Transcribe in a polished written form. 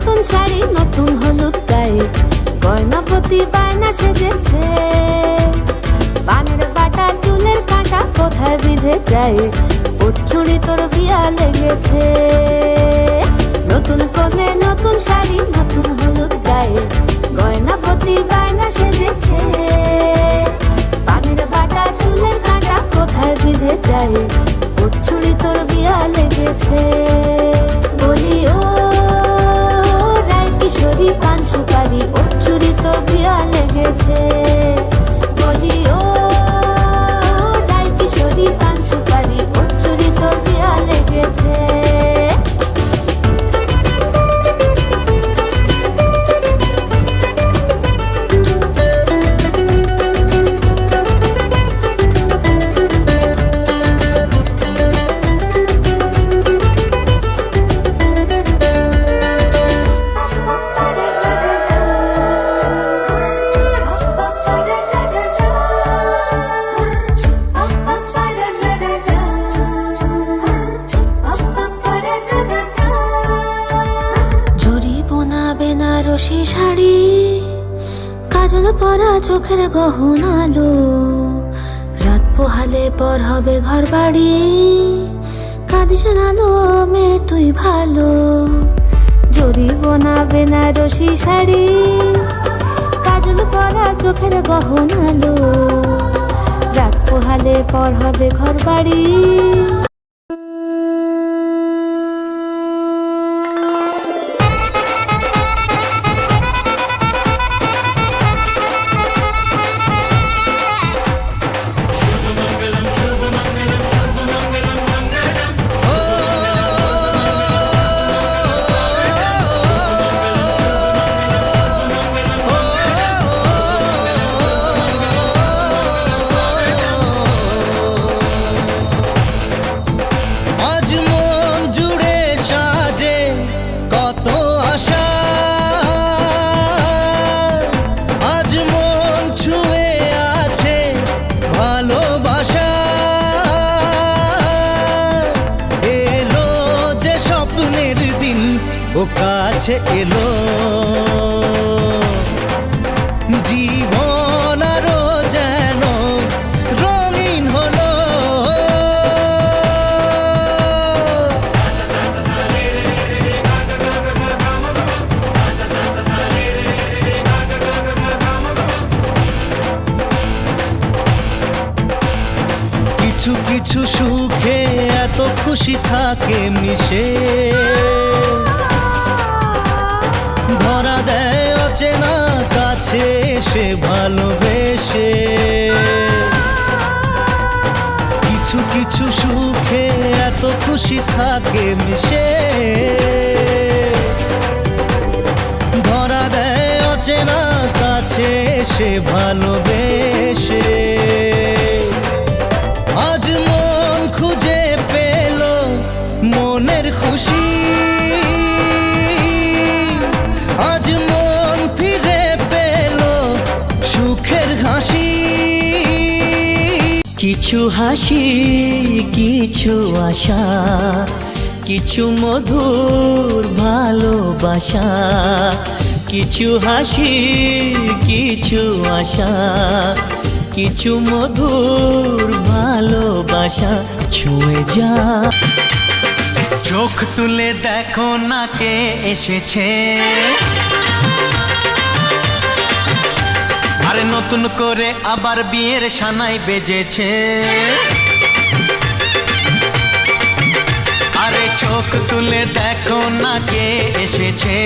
নতুন শাড়ি নতুন হলুদ গায়ে, গয়না প্রতি বায়না সেজেছে। পানের বাটা চুলের কাঁটা কোথায় বিঁধে যায়, ওর চুড়ি তোর বিয়া লেগেছে। নতুন কোণে নতুন শাড়ি নতুন হলুদ গায়ে, গয়না প্রতি বায়না সেজেছে। পানের বাটা চুলের কাঁটা কোথায় বিঁধে যায়, ওর চুড়ি তোর বিয়া লেগেছে। বলি ও রায় কিশোরী পান সুপারি, ওর চুড়ি তোর বিয়া লেগেছে। বলি ও রায় কিশোরী পান সুপারি, ওর চুড়ি তোর বিয়া লেগেছে। বেনারসি শাড়ি, কাজল পরা চোখের গহনালো, রাত পোহালে পর হবে ঘর বাড়ি, কাঁদিস নালো মেয়ে তুই ভালো। জরি বোনা বেনারসি শাড়ি, কাজল পরা চোখের গহনালো, রাত পোহালে পর হবে ঘর বাড়ি। ও কাছে এলো, জীবন আরো যেন রঙিন হলো। কিছু কিছু সুখে এত খুশি থাকে মিশে, ধরা দেয় অচেনা কাছে এসে ভালোবেসে। কিছু কিছু সুখে এত খুশি থাকে মিশে, ধরা দেয় অচেনা কাছে এসে ভালোবেসে। আজ মন খুঁজে পেল মনের খুশি, আজ মন ফিরে পেল সুখের হাসি। কিছু হাসি কিছু আশা, কিছু মধুর ভালোবাসা। কিছু হাসি কিছু আশা, কিছু মধুর ভালোবাসা। ছুঁয়ে যা, চোখ তুলে দেখো না কে এসেছে, আরে নতুন করে আবার বিয়ের সানাই বেজেছে। আরে চোখ তুলে দেখো না কে এসেছে।